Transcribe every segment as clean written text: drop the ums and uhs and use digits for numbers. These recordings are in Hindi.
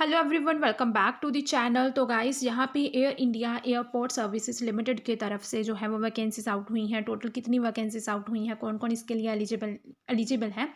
Hello everyone, welcome back to the channel. तो गाइस, यहाँ पे Air India airport services limited की तरफ से जो है वो वैकेंसीज आउट हुई हैं। टोटल कितनी वैकेंसीज आउट हुई हैं, कौन कौन इसके लिए एलिजिबल है,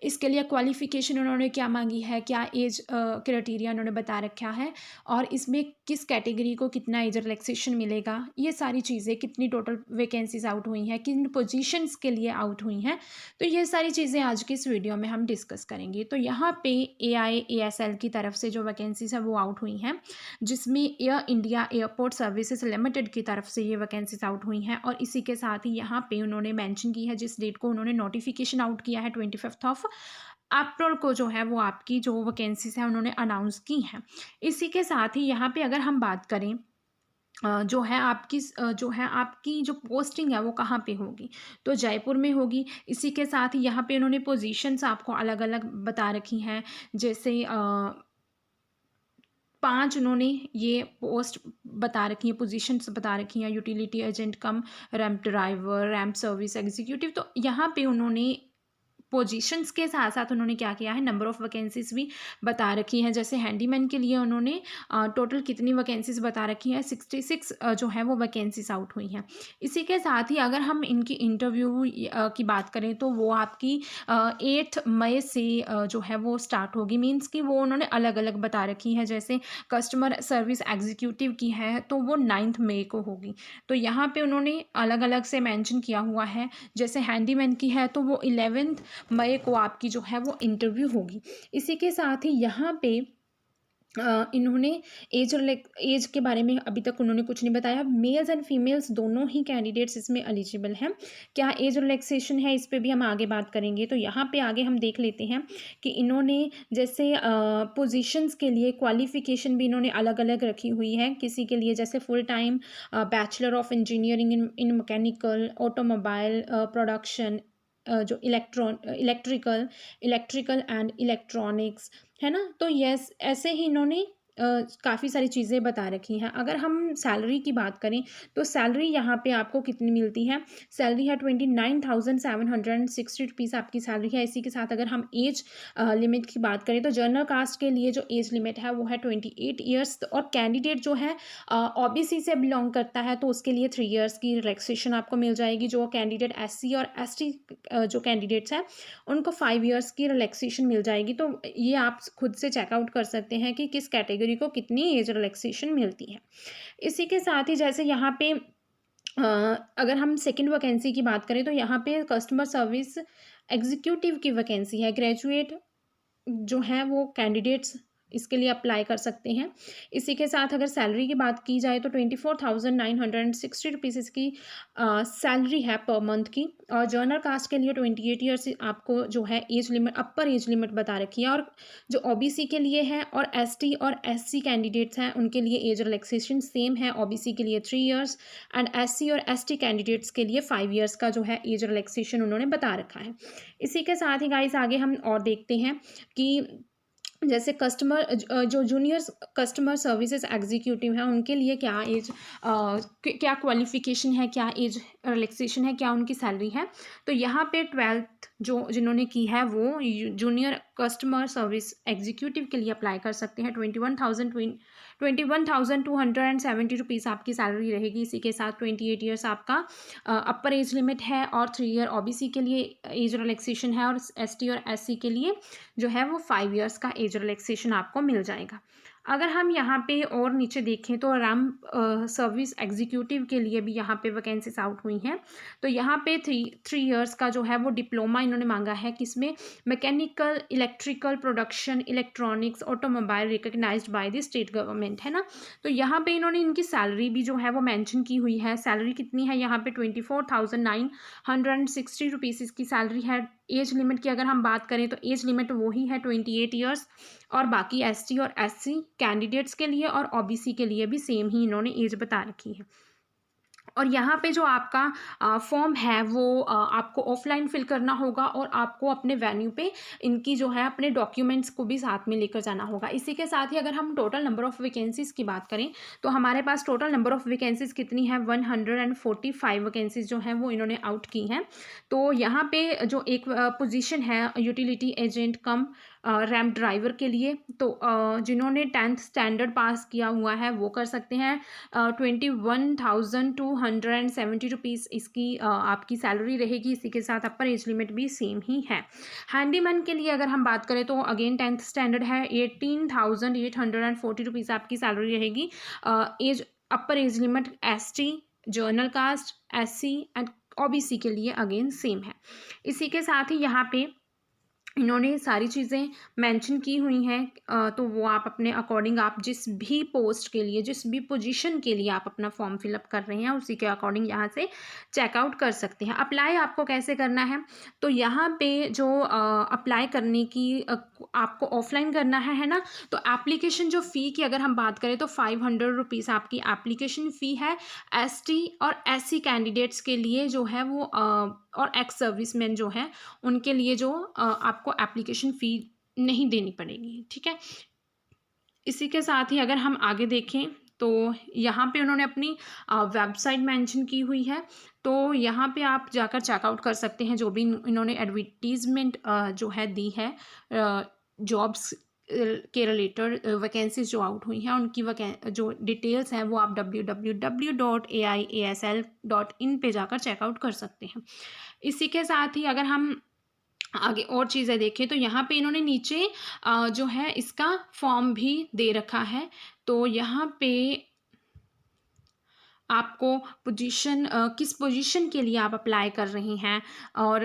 इसके लिए क्वालिफिकेशन उन्होंने क्या मांगी है, क्या एज क्राइटेरिया उन्होंने बता रखा है, और इसमें किस कैटेगरी को कितना एज रिलैक्सेशन मिलेगा, ये सारी चीज़ें, कितनी टोटल वैकेंसीज आउट हुई हैं, किन पोजीशंस के लिए आउट हुई हैं, तो ये सारी चीज़ें आज की इस वीडियो में हम डिस्कस करेंगे। तो यहाँ पे AIASL की तरफ से जो वैकेंसीज है वो आउट हुई हैं, जिसमें air India airport services limited की तरफ से ये वैकेंसीज आउट हुई हैं। और इसी के साथ ही यहाँ पे उन्होंने मेंशन की है, जिस डेट को उन्होंने नोटिफिकेशन आउट किया है 25 अप्रैल को जो है वो आपकी जो वैकेंसीज है उन्होंने अनाउंस की हैं। इसी के साथ ही यहाँ पे अगर हम बात करें जो है आपकी जो पोस्टिंग है वो कहाँ पे होगी, तो जयपुर में होगी। इसी के साथ ही यहाँ पे उन्होंने पोजीशंस आपको अलग अलग बता रखी हैं, जैसे 5 उन्होंने ये पोस्ट बता रखी हैं, पोजीशंस बता रखी हैं, यूटिलिटी एजेंट कम ramp driver, ramp service executive. तो यहाँ पे उन्होंने पोजीशंस के साथ साथ उन्होंने क्या किया है, नंबर ऑफ़ वैकेंसीज़ भी बता रखी हैं। जैसे हैंडीमैन के लिए उन्होंने टोटल कितनी वैकेंसीज़ बता रखी हैं, 66 जो है वो वैकेंसीज़ आउट हुई हैं। इसी के साथ ही अगर हम इनकी इंटरव्यू की बात करें तो वो आपकी 8 मई से जो है वो स्टार्ट होगी। मीन्स कि वो उन्होंने अलग अलग बता रखी हैं। जैसे कस्टमर सर्विस एग्जीक्यूटिव की है तो वो 9 मई को होगी। तो यहाँ पे उन्होंने अलग अलग से मेंशन किया हुआ है। जैसे हैंडीमैन की है तो वो 11 मई को आपकी जो है वो इंटरव्यू होगी। इसी के साथ ही यहाँ पे इन्होंने एज के बारे में अभी तक उन्होंने कुछ नहीं बताया। मेल्स एंड फीमेल्स दोनों ही कैंडिडेट्स इसमें एलिजिबल हैं। क्या एज रिलैक्सेशन है, इस पे भी हम आगे बात करेंगे। तो यहाँ पे आगे हम देख लेते हैं कि इन्होंने जैसे पोजीशंस के लिए क्वालिफिकेशन भी इन्होंने अलग अलग रखी हुई है। किसी के लिए जैसे full time bachelor of engineering in mechanical automobile production, जो इलेक्ट्रिकल एंड इलेक्ट्रॉनिक्स है ना। तो यस, ऐसे ही इन्होंने काफ़ी सारी चीज़ें बता रखी हैं। अगर हम सैलरी की बात करें तो सैलरी यहाँ पे आपको कितनी मिलती है, सैलरी है 29,760 रुपीज़ आपकी सैलरी है। इसी के साथ अगर हम एज लिमिट की बात करें तो जनरल कास्ट के लिए जो एज लिमिट है वो है 28 ईयर्स, और कैंडिडेट जो है OBC से बिलोंग करता है तो उसके लिए 3 ईयर्स की रिलैक्सेशन आपको मिल जाएगी। जो कैंडिडेट SC और ST जो कैंडिडेट्स हैं उनको 5 ईयर्स की रिलैक्सेशन मिल जाएगी। तो ये आप खुद से चेकआउट कर सकते हैं कि किस कैटेगरी को कितनी एज रिलैक्सेशन मिलती है। इसी के साथ ही जैसे यहाँ पे अगर हम सेकंड वैकेंसी की बात करें तो यहाँ पे कस्टमर सर्विस एग्जीक्यूटिव की वैकेंसी है। ग्रेजुएट जो है वो कैंडिडेट्स इसके लिए अप्लाई कर सकते हैं। इसी के साथ अगर सैलरी की बात की जाए तो 24,960 रुपीज़ इसकी सैलरी है पर मंथ की। और जर्नल कास्ट के लिए 28 ईयर्स आपको जो है एज लिमिट, अपर एज लिमिट बता रखी है। और जो OBC के लिए है और ST और SC कैंडिडेट्स हैं उनके लिए एज रिलैक्सेशन सेम है। OBC के लिए 3 ईयर्स एंड SC और ST कैंडिडेट्स के लिए 5 ईयर्स का जो है एज रिलैक्सेशन उन्होंने बता रखा है। इसी के साथ ही गाइस आगे हम और देखते हैं कि जैसे जो जूनियर कस्टमर सर्विसेज एग्जीक्यूटिव हैं उनके लिए क्या एज क्या क्वालिफिकेशन है, क्या एज रिलैक्सेशन है, क्या उनकी सैलरी है। तो यहाँ पे 12th जो जिन्होंने की है वो जूनियर कस्टमर सर्विस एग्जीक्यूटिव के लिए अप्लाई कर सकते हैं। 21,270 रुपीज़ आपकी सैलरी रहेगी। इसी के साथ 28 ईयर्स आपका अपर एज लिमिट है और 3 ईयर OBC के लिए एज रिलैक्सेशन है, और ST और SC के लिए जो है वो 5 ईयर्स का एज रिलैक्सेशन आपको मिल जाएगा। अगर हम यहाँ पे और नीचे देखें तो रैंप सर्विस एग्जीक्यूटिव के लिए भी यहाँ पे वैकेंसीज आउट हुई हैं। तो यहाँ पे 3 ईयर्स का जो है वो डिप्लोमा इन्होंने मांगा है, किसमें, mechanical electrical production electronics automobile recognised by the state government, है ना। तो यहाँ पे इन्होंने इनकी सैलरी भी जो है वो मेंशन की हुई है। सैलरी कितनी है यहाँ पे 24,960 रुपीज़ इसकी सैलरी है। एज लिमिट की अगर हम बात करें तो एज लिमिट वही है 28 ईयर्स, और बाकी ST और SC कैंडिडेट्स के लिए और OBC के लिए भी सेम ही इन्होंने एज बता रखी है। और यहाँ पे जो आपका फॉर्म है वो आपको ऑफलाइन फिल करना होगा, और आपको अपने वेन्यू पे इनकी जो है अपने डॉक्यूमेंट्स को भी साथ में लेकर जाना होगा। इसी के साथ ही अगर हम टोटल नंबर ऑफ़ वैकेंसीज़ की बात करें तो हमारे पास टोटल नंबर ऑफ़ वैकेंसीज़ कितनी है, 145 वैकेंसीज़ जो हैं वो इन्होंने आउट की हैं। तो यहाँ पे जो एक पोजीशन है यूटिलिटी एजेंट कम रैंप ड्राइवर के लिए। तो जिन्होंने 10th स्टैंडर्ड पास किया हुआ है वो कर सकते हैं। 21,270 रुपीज़ इसकी आपकी सैलरी रहेगी। इसी के साथ अपर एज लिमिट भी सेम ही है। हैंडीमैन के लिए अगर हम बात करें तो अगेन 10th स्टैंडर्ड है। 18,840 रुपीज़ आपकी सैलरी रहेगी। Age upper age limit ST, general caste, SC and OBC के लिए अगेन सेम है। इसी के साथ ही यहाँ पे इन्होंने सारी चीज़ें मेंशन की हुई हैं। तो वो आप अपने अकॉर्डिंग, आप जिस भी पोस्ट के लिए, जिस भी पोजीशन के लिए आप अपना फॉर्म फिलअप कर रहे हैं उसी के अकॉर्डिंग यहाँ से चेकआउट कर सकते हैं। अप्लाई आपको कैसे करना है, तो यहाँ पे जो अप्लाई करने की आपको ऑफलाइन करना है ना। तो एप्लीकेशन जो फ़ी की अगर हम बात करें तो 500 रुपीज़ आपकी एप्लीकेशन फ़ी है। ST और SC कैंडिडेट्स के लिए जो है वो और एक्स सर्विसमैन जो है उनके लिए जो आपको एप्लीकेशन फ़ी नहीं देनी पड़ेगी, ठीक है। इसी के साथ ही अगर हम आगे देखें तो यहाँ पे उन्होंने अपनी वेबसाइट मेंशन की हुई है। तो यहाँ पे आप जाकर चेकआउट कर सकते हैं जो भी इन्होंने एडवर्टीज़मेंट जो है दी है जॉब्स के रिलेटेड वैकेंसीज जो आउट हुई हैं उनकी जो डिटेल्स हैं वो आप www.aiasl.in पे जाकर चेकआउट कर सकते हैं। इसी के साथ ही अगर हम आगे और चीज़ें देखें तो यहाँ पे इन्होंने नीचे जो है इसका फॉर्म भी दे रखा है। तो यहाँ पे आपको किस पोजीशन के लिए आप अप्लाई कर रहे हैं और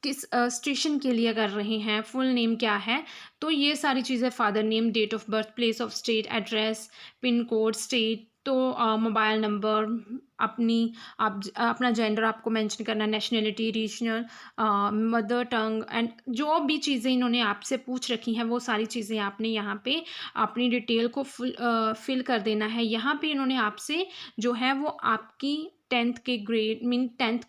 किस स्टेशन के लिए कर रहे हैं, फुल नेम क्या है, तो ये सारी चीज़ें, father name, date of birth, place of state, address, pin code, state, तो मोबाइल नंबर, अपना जेंडर आपको मेंशन करना, nationality, regional, mother tongue and जो भी चीज़ें इन्होंने आपसे पूछ रखी हैं वो सारी चीज़ें आपने यहाँ पे अपनी डिटेल को फिल कर देना है। यहाँ पे इन्होंने आपसे जो है वो आपकी 10th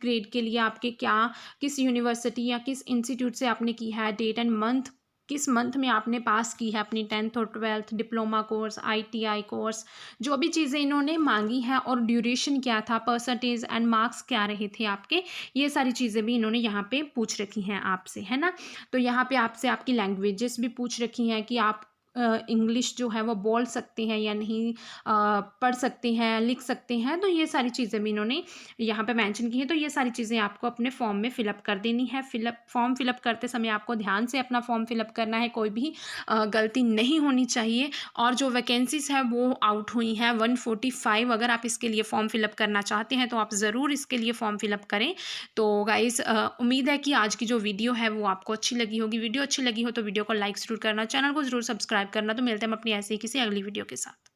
ग्रेड के लिए आपके किस यूनिवर्सिटी या किस इंस्टीट्यूट से आपने की है, डेट एंड मंथ, किस मंथ में आपने पास की है अपनी 10th और 12th, diploma course, ITI course, जो भी चीज़ें इन्होंने मांगी हैं और ड्यूरेशन क्या था, परसेंटेज एंड मार्क्स क्या रहे थे आपके, ये सारी चीज़ें भी इन्होंने यहाँ पे पूछ रखी हैं आपसे, है ना। तो यहाँ पे आपसे आपकी लैंग्वेजेस भी पूछ रखी हैं कि आप इंग्लिश जो है वो बोल सकते हैं या नहीं, पढ़ सकते हैं, लिख सकते हैं, तो ये सारी चीज़ें भी इन्होंने यहाँ पे मेंशन की है। तो ये सारी चीज़ें आपको अपने फॉर्म में फिलअप कर देनी है। फॉर्म फिलअप करते समय आपको ध्यान से अपना फॉर्म फिलअप करना है, कोई भी गलती नहीं होनी चाहिए। और जो वैकेंसीज़ है वो आउट हुई हैं 145। अगर आप इसके लिए फॉर्म फिलअप करना चाहते हैं तो आप ज़रूर इसके लिए फॉर्म फिलअप करें। तो गाइज़ उम्मीद है कि आज की जो वीडियो है वो आपको अच्छी लगी होगी। वीडियो अच्छी लगी हो तो वीडियो को लाइक ज़रूर करना, चैनल को ज़रूर सब्सक्राइब करना। तो मिलते हैं हम अपनी ऐसे ही किसी अगली वीडियो के साथ।